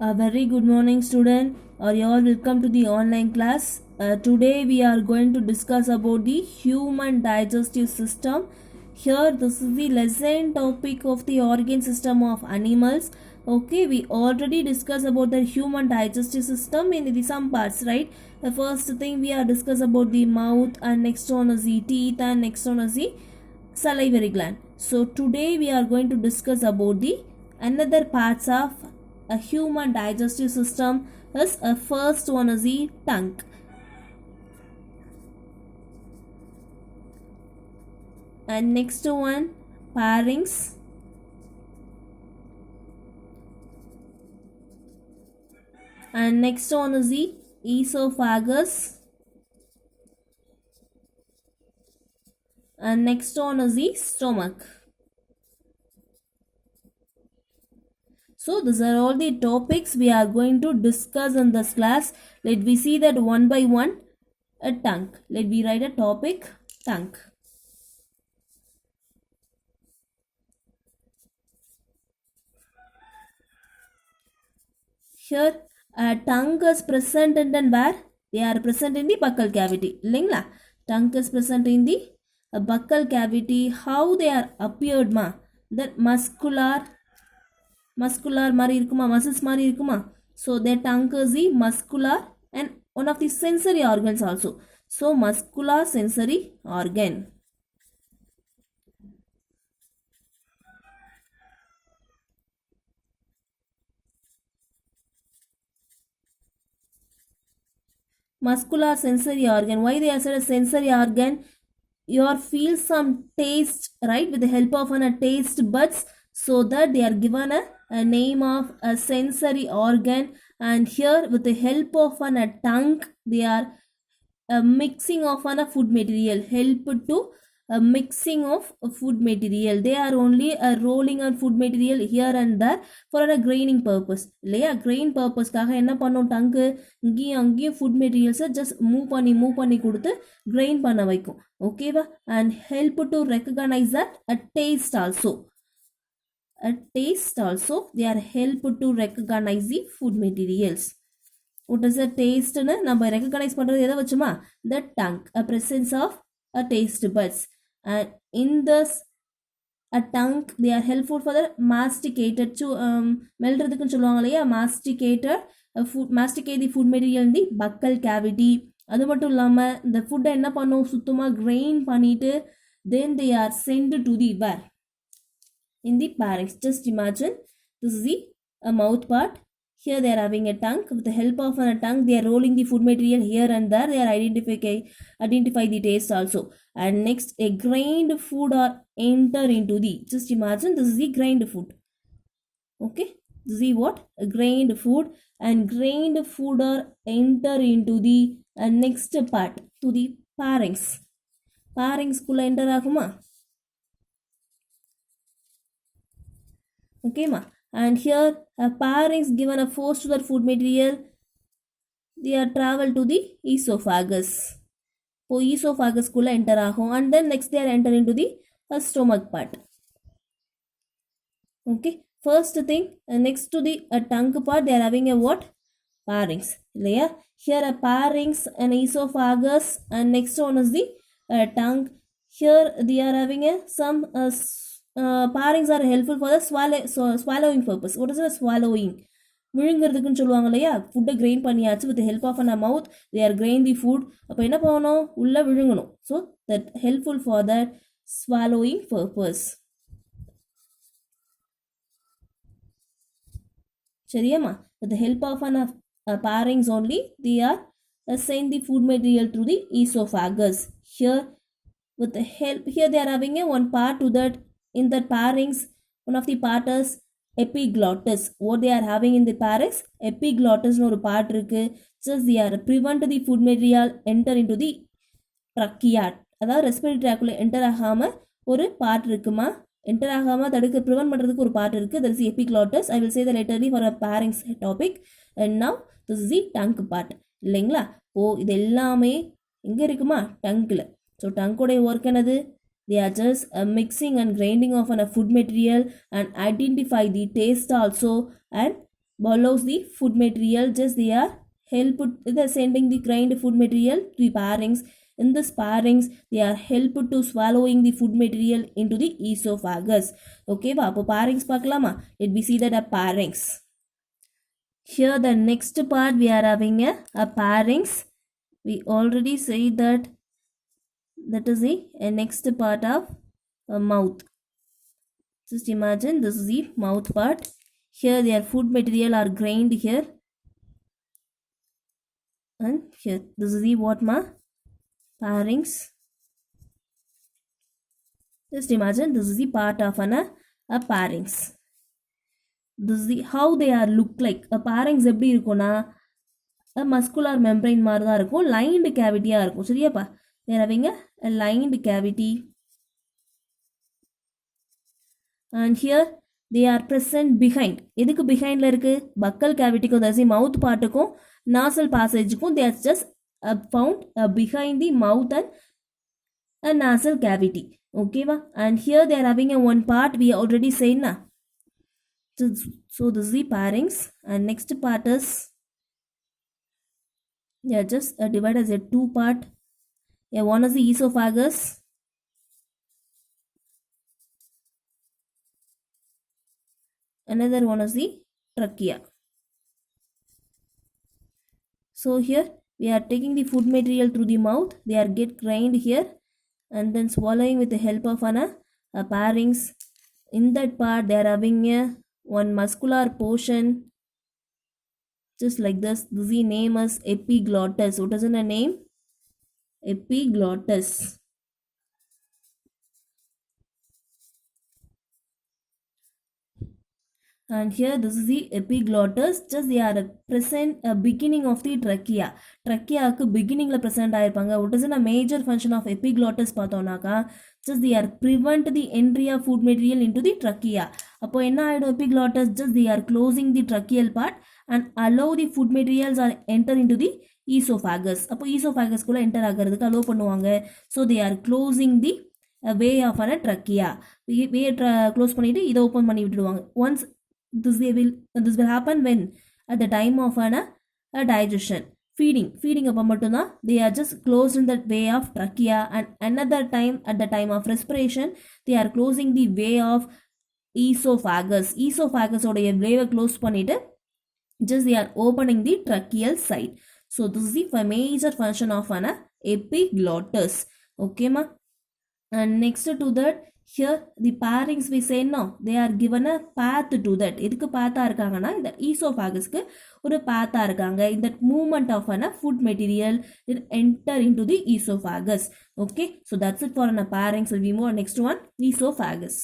A very good morning, student. Are you all welcome to the online class? Today we are going to discuss about the human digestive system. Here, this is the lesson topic of the organ system of animals. Okay, we already discussed about the human digestive system in the some parts, right? The first thing we are discuss about the mouth, and next one is the teeth, and next one is the salivary gland. So today we are going to discuss about the another parts of a human digestive system. Is a first one is the tongue, and next one pharynx, and next one is the esophagus, and next one is the stomach. So these are all the topics we are going to discuss in this class. Let me see that one by one. A tongue. Let me write a topic, tongue. Here a tongue is present in where? They are present in the buccal cavity. இல்லைங்களா? Tongue is present in the buccal cavity. How they are appeared ma? That muscular மாதிரி இருக்குமா, muscles மாதிரி இருக்குமா. So their tongue is the muscular and one of the sensory organs also. So muscular sensory organ. Muscular sensory organ. Why they are said a sensory organ? You feel some taste, right, with the help of a taste buds, so that they are given a name of a sensory organ. And here with the help of a tongue, they are a mixing of a food material, help to a mixing of food material. They are only a rolling on food material here and there for a graining purpose. இல்லையா, grain purposeக்காக என்ன பண்ணும் டங்கு, இங்கேயும் அங்கேயும் food மெட்டீரியல்ஸை just move பண்ணி கொடுத்து grain பண்ண வைக்கும். ஓகேவா? And help to recognise that a taste also. They are help to recognize the food materials. What is a taste? நம்ம recognize பண்றது எதை வச்சுமா? The tongue, a presence of a taste buds. And in this a tongue, they are helpful for the masticated to மெல்றதுக்குன்னு சொல்லுவாங்க இல்லையா, masticate the food material in the buccal cavity. அது மட்டும் இல்லாமல் இந்த ஃபுட்டை என்ன பண்ணும், சுத்தமாக கிரைன் பண்ணிட்டு then they are sent to the where? In the pharynx. Just imagine this is the mouth part. Here they are having a tongue. With the help of a tongue, they are rolling the food material here and there. They are identify the taste also. And next, a grained food are enter into the. Just imagine this is the grained food. Okay, this is the what? A grained food, and grained food are enter into the next part to the pharynx. Pharynx kulla enter ஆகுமா? Okay ma. And here a pharynx given a force to the food material, they are travel to the esophagus. So esophagus kulla enter ஆகும், and then next they are enter into the stomach part. Okay, first thing next to the tongue part, they are having a what? Pharynx. இல்லையா? Here a pharynx and esophagus, and next one is the tongue. Here they are having a some pharynx are helpful for the swallowing purpose. What is the swallowing? விழுங்கிறதுக்குன்னு சொல்லுவாங்க இல்லையா, ஃபுட்டை grind பண்ணியாச்சு with help of a mouth they are grind the food. அப்போ என்ன பண்ணணும், உள்ளே விழுங்கணும். So that helpful for that swallowing purpose. சரியாம்மா? With help of an pharynx only they are send the food material through the esophagus. Here with the help, here they are having a one part to that. In the pharynx, one of the part is epiglottis. What they are having in the pharynx? Epiglottis no ஒரு part இருக்கு. Just they are prevent the food material enter into the trachea. அதாவது respiratory ட்ராக்குள்ள enter ஆகாமல் ஒரு part இருக்குமா, enter ஆகாமல் தடுக்க prevent பண்ணுறதுக்கு ஒரு பார்ட் இருக்குது. That is epiglottis. I will say the laterally for a pharynx topic. And now this is the tongue part. இல்லைங்களா? இது எல்லாமே எங்கே இருக்குமா? டங்கில். ஸோ டங்கோடைய ஒர்க் என்னது? They are just mixing and grinding of a food material and identify the taste also, and follows the food material, just they are they're sending the grind food material to the pharynx. In this pharynx they are helped to swallowing the food material into the esophagus. Okay va, appo pharynx பார்க்கலாமா? Let me see that a pharynx. Here the next part we are having a pharynx. We already said that is the next part of mouth. Just imagine this is the mouth part. Here their food material are grained here, and here this is the what ma? Pharynx. Just imagine this is the part of a pharynx. This is the how they are look like. A pharynx எப்படி இருக்கும்னா a muscular membrane மாதிரி தான் இருக்கும், lined cavity இருக்கும். சரியாப்பா? they are having a lined cavity, and here they are present behind. எதுக்கு behind இருக்கு? buccal cavity க்கும் that's the mouth part க்கும் nasal passage க்கும் they are just found behind the mouth and a nasal cavity. Okay va? And here they are having a one part we already said na. So this is the pharynx, and next part is just divided as a two part. One is the esophagus, another one is the trachea. So here we are taking the food material through the mouth, they are get grind here and then swallowing with the help of a pharynx. In that part they are having one muscular portion just like this. The name is epiglottis. What is in a name? Epiglottis. And here this is the epiglottis, just they are present beginning of the trachea. Trachea ku beginning la present ஆயிருப்பாங்க. What is a major function of epiglottis பார்த்தோம்னாக்கா, just they are prevent the entry of food material into the trachea. அப்போ என்ன ஆயிடும் epiglottis? Just they are closing the tracheal part and allow the food materials are enter into the esophagus. அப்போ esophagus குள்ள enter ஆகிறதுக்கு allow பண்ணுவாங்க. So they are closing the way of a trachea. way close பண்ணிட்டு இதை open பண்ணி விட்டுடுவாங்க. Once this will happen when at the time of a digestion, feeding அப்போ மட்டும்தான் they are just closed in that way of trachea, and another time at the time of respiration they are closing the way of esophagus உடைய way close பண்ணிட்டு just they are opening the tracheal side. So this is the major function of an epiglottis. Okay ma? And next to that, here the pharynx we say no, they are given a path to that. எதுக்கு பாத்தா இருக்காங்கன்னா இந்த esophagus-க்கு ஒரு பாத்தா இருக்காங்க. In that movement of a food material it enter into the esophagus. Okay, so that's it for a pharynx. We move next one, esophagus.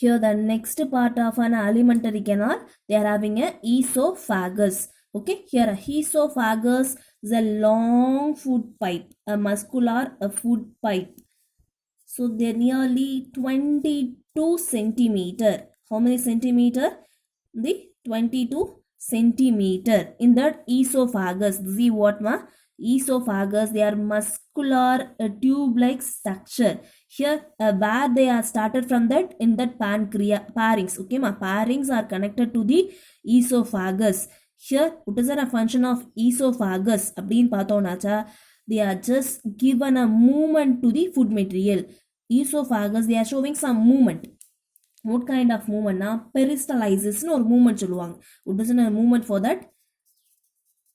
Here the next part of an alimentary canal, they are having a esophagus. Okay, here a esophagus is a long food pipe, a muscular food pipe. So they're nearly 22 centimeter. How many centimeter? The 22 centimeter. In that esophagus, see what ma? Esophagus, they are muscular tube-like structure. Here where they are started from that, in that pharynx. Okay ma? Pharynx are connected to the esophagus. Here, what is a function of esophagus? அப்படின் பார்த்தோம்னாச்சா, they are just given a movement to the food material. Esophagus, they are showing some movement. What kind of movement na? Peristalsis no ஒரு movement சொல்லுவாங்க. What is a movement for that?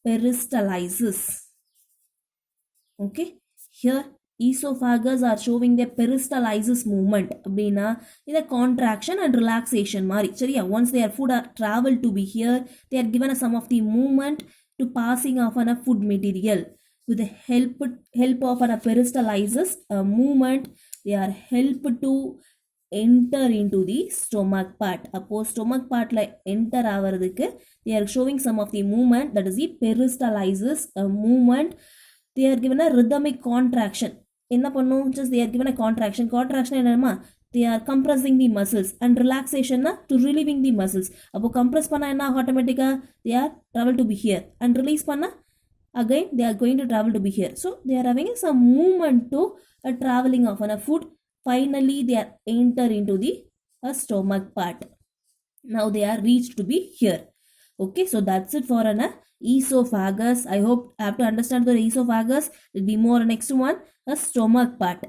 Peristalsis. Okay, here esophagus are showing the peristalsis movement. அப்படின்னா இந்த contraction and relaxation மாதிரி. சரியா? Once their food are traveled to be here, they are given some of the movement to passing of a food material. With the help of a peristalsis movement, they are helped to enter into the stomach part. அப்போ stomach partல enter ஆவறதுக்கு they are showing some of the movement, that is the peristalsis movement. They are given a rhythmic contraction. என்ன பண்ணும்? Just they are given a contraction என்னமா? They are compressing the muscles, and relaxation na to relieving the muscles. அப்போ compress பண்ணா என்ன automatically they are travel to be here, and release பண்ணா again they are going to travel to be here. So they are having some movement to a traveling of a food. Finally they are enter into the stomach part. Now they are reached to be here. Okay, so that's it for an esophagus. I hope I have to understand the esophagus. Will be more next one, a stomach part.